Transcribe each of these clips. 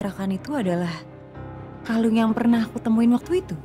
Rakan itu adalah kalung yang pernah aku temuin waktu itu.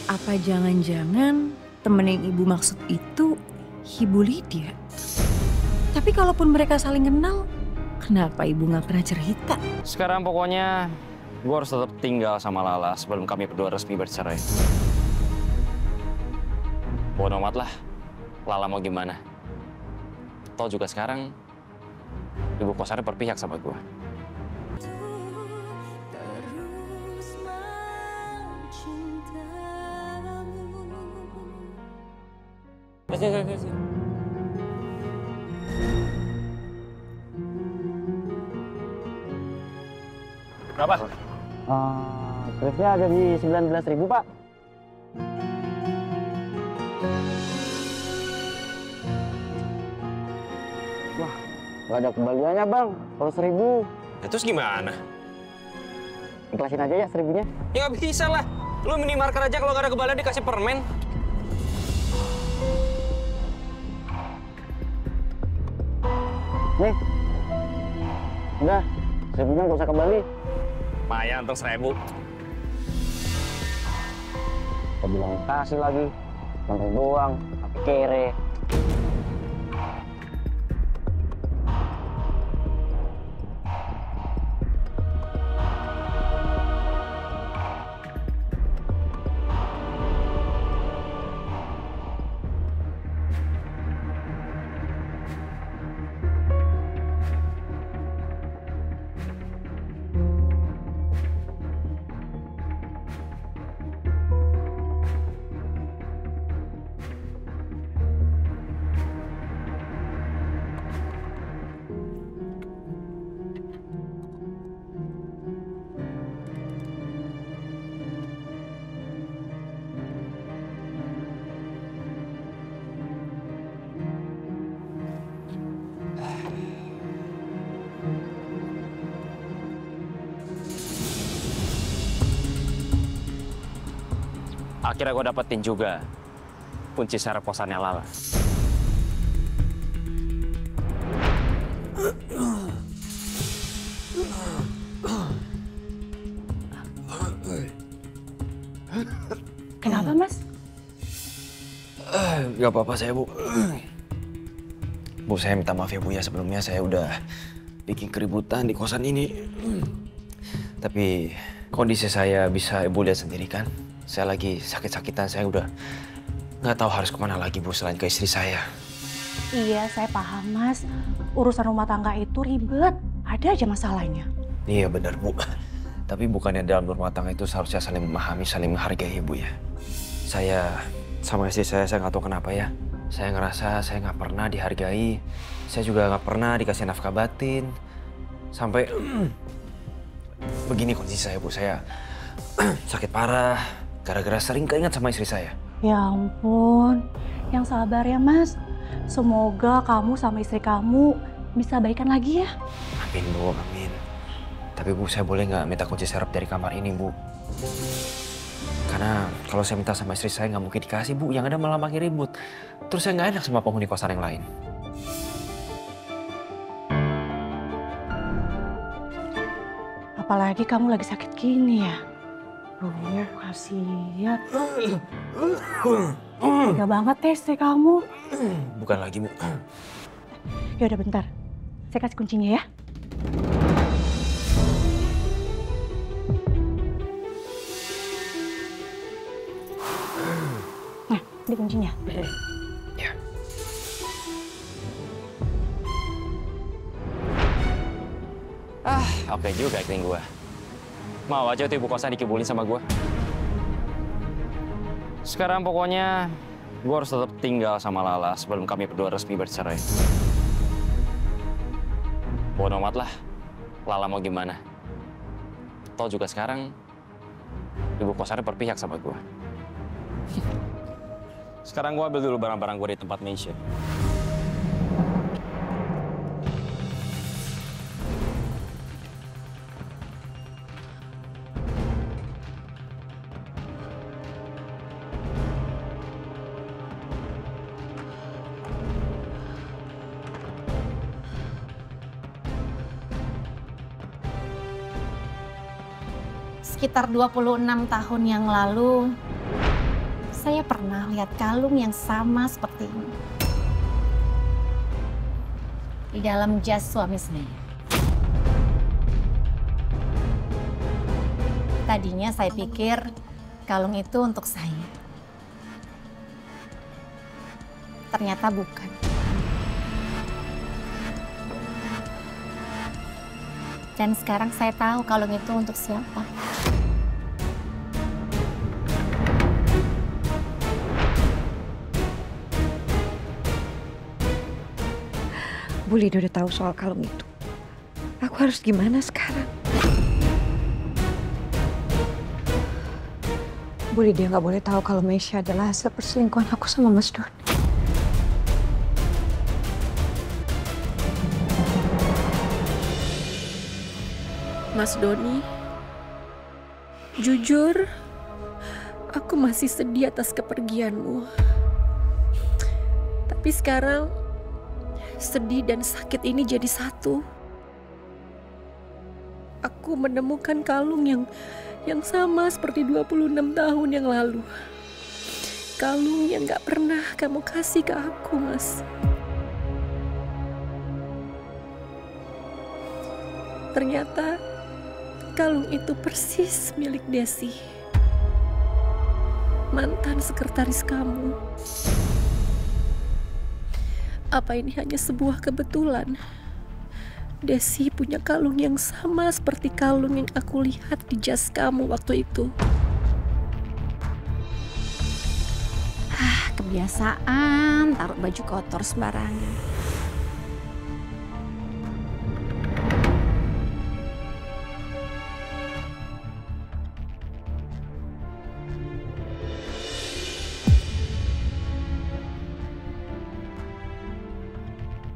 Apa jangan-jangan temen yang ibu maksud itu Ibu Lydia? Tapi kalaupun mereka saling kenal, kenapa ibu nggak pernah cerita? Sekarang pokoknya gue harus tetap tinggal sama Lala sebelum kami berdua resmi bercerai. Bodo amat lah, Lala mau gimana. Toh juga sekarang ibu kosannya berpihak sama gue. Berapa? Tripnya ada di 19.000, Pak. Wah, nggak ada kembaliannya, Bang. Kalau 1.000. Ya, terus gimana? Ikhlasin aja ya 1.000-nya. Ya nggak bisa lah. Lu minimarket aja kalau nggak ada kembalian dikasih permen. Nih. Udah, 1.000-nya nggak usah kembali. Lumayan untuk 1.000. Kita bilang kasih lagi. Nonton doang, tapi kere. Akhirnya gue dapetin juga kunci sarap kosannya Lala. Kenapa, Mas? Gak apa-apa saya, Bu. Bu, saya minta maaf ya, Bu, ya. Sebelumnya saya udah bikin keributan di kosan ini. Tapi kondisi saya bisa Ibu lihat sendiri kan. Saya lagi sakit-sakitan, saya udah nggak tahu harus kemana lagi, Bu, selain ke istri saya. Iya, saya paham, Mas. Urusan rumah tangga itu ribet. Ada aja masalahnya. Iya, benar, Bu. Tapi bukannya dalam rumah tangga itu seharusnya saling memahami, saling menghargai, Bu, ya. Saya sama istri saya nggak tahu kenapa ya. Saya ngerasa saya nggak pernah dihargai. Saya juga nggak pernah dikasih nafkah batin. Sampai begini kondisi saya, Bu. Saya sakit parah gara-gara sering keinget sama istri saya. Ya ampun, yang sabar ya, Mas. Semoga kamu sama istri kamu bisa baikan lagi ya. Amin, Bu, amin. Tapi, Bu, saya boleh nggak minta kunci serep dari kamar ini, Bu? Karena kalau saya minta sama istri saya nggak mungkin dikasih, Bu. Yang ada malah makin ribut. Terus saya nggak enak sama penghuni kosan yang lain. Apalagi kamu lagi sakit gini ya. Kasihan. Tega banget ya istri kamu. Bukan lagi, Bu. Ya udah bentar, saya kasih kuncinya ya. Nah, ini kuncinya. Ya. Oke juga acting gue. Mau aja tuh ibu kosan dikibulin sama gue. Sekarang pokoknya gue harus tetap tinggal sama Lala sebelum kami berdua resmi bercerai. Bodo amat lah, Lala mau gimana. Toh juga sekarang ibu kosannya berpihak sama gue. Sekarang gue ambil dulu barang-barang gue di tempat mansion. Sekitar 26 tahun yang lalu, saya pernah lihat kalung yang sama seperti ini di dalam jas suami saya. Tadinya saya pikir kalung itu untuk saya. Ternyata bukan. Dan sekarang saya tahu kalung itu untuk siapa. Bu Lydia udah tahu soal kalung itu. Aku harus gimana sekarang? Bu Lydia nggak boleh tahu kalau Meisha adalah hasil perselingkuhan aku sama Mas Doni. Mas Doni, jujur, aku masih sedih atas kepergianmu. Tapi sekarang, sedih dan sakit ini jadi satu. Aku menemukan kalung yang sama seperti 26 tahun yang lalu. Kalung yang gak pernah kamu kasih ke aku, Mas. Ternyata kalung itu persis milik Desi, mantan sekretaris kamu. Apa ini hanya sebuah kebetulan? Desi punya kalung yang sama seperti kalung yang aku lihat di jas kamu waktu itu. Kebiasaan taruh baju kotor sembarangan.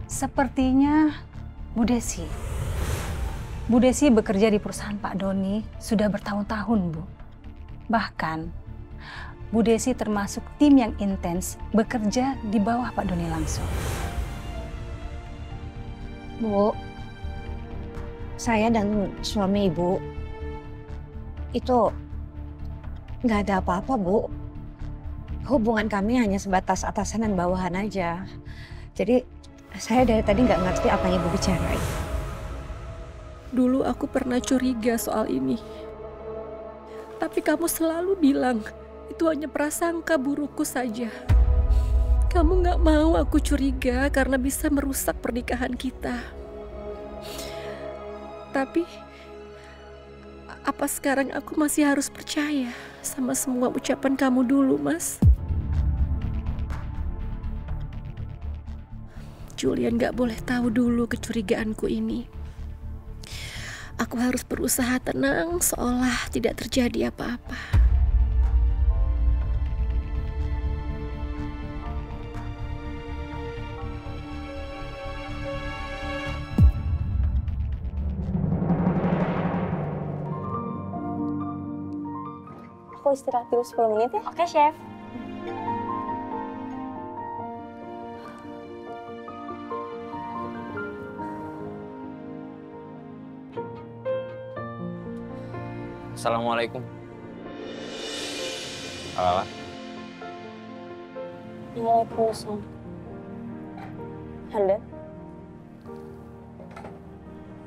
Sepertinya Bu Desi bekerja di perusahaan Pak Doni sudah bertahun-tahun, Bu. Bahkan, Bu Desi termasuk tim yang intens bekerja di bawah Pak Doni langsung. Bu, saya dan suami Ibu itu nggak ada apa-apa, Bu. Hubungan kami hanya sebatas atasan dan bawahan aja. Jadi saya dari tadi nggak ngerti apa yang Ibu bicarain. Dulu aku pernah curiga soal ini. Tapi kamu selalu bilang itu hanya prasangka burukku saja. Kamu nggak mau aku curiga karena bisa merusak pernikahan kita. Tapi apa sekarang aku masih harus percaya sama semua ucapan kamu dulu, Mas? Julian gak boleh tahu dulu kecurigaanku ini. Aku harus berusaha tenang seolah tidak terjadi apa-apa. Aku istirahat dulu 10 menit ya. Oke, Chef. Assalamualaikum. Halo. Waalaikumsalam. Halo.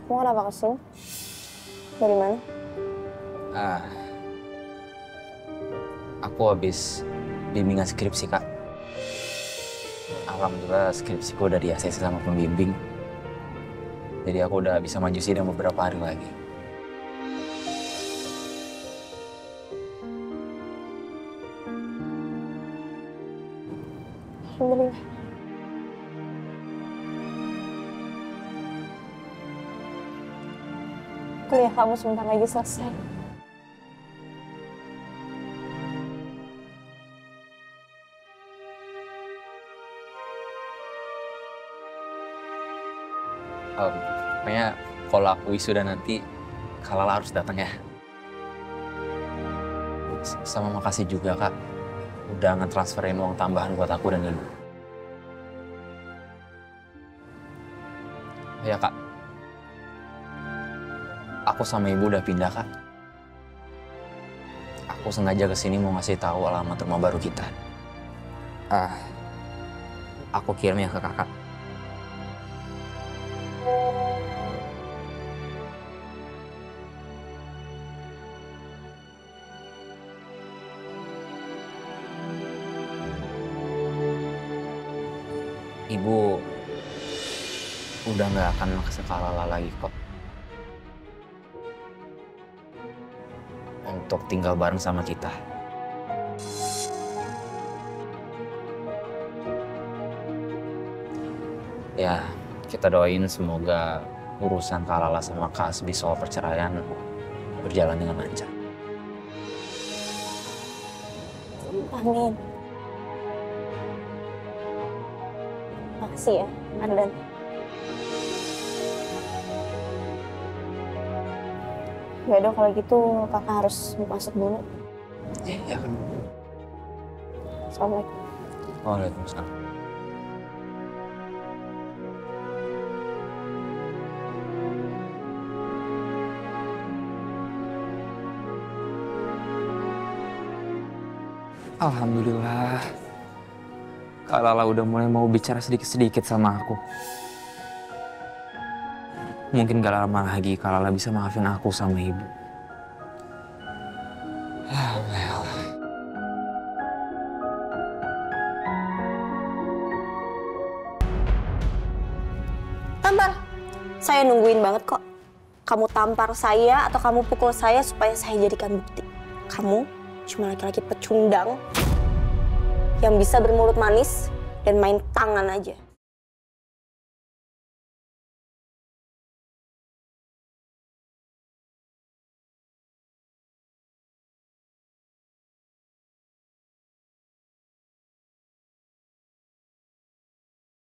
Kamu kenapa kesini? Dari mana? Aku habis bimbingan skripsi, Kak. Alhamdulillah skripsiku udah di ACC sama pembimbing. Jadi aku udah bisa maju sidang beberapa hari lagi. Alhamdulillah. Kuliah kamu sebentar lagi selesai. Pokoknya kalau aku wisuda nanti, Kalala harus datang ya. Sama makasih juga, Kak. Udah ngetransferin uang tambahan buat aku dan Ibu. Ya, Kak. Aku sama Ibu udah pindah, Kak. Aku sengaja kesini mau ngasih tahu alamat rumah baru kita. Aku kirimnya ke kakak. Ibu udah nggak akan maksa Kak Lala lagi kok untuk tinggal bareng sama kita. Ya, kita doain semoga urusan Kak Lala sama Kak Asbi soal perceraian berjalan dengan lancar. Amin. Makasih ya, Ardan. Ya udah kalau gitu kakak harus masuk dulu. Iya kan. Assalamualaikum. Waalaikumsalam. Alhamdulillah. Kak Lala udah mulai mau bicara sedikit-sedikit sama aku. Mungkin gak lama lagi Kak Lala bisa maafin aku sama ibu. Tampar. Saya nungguin banget kok. Kamu tampar saya atau kamu pukul saya supaya saya jadikan bukti. Kamu cuma laki-laki pecundang yang bisa bermulut manis dan main tangan aja.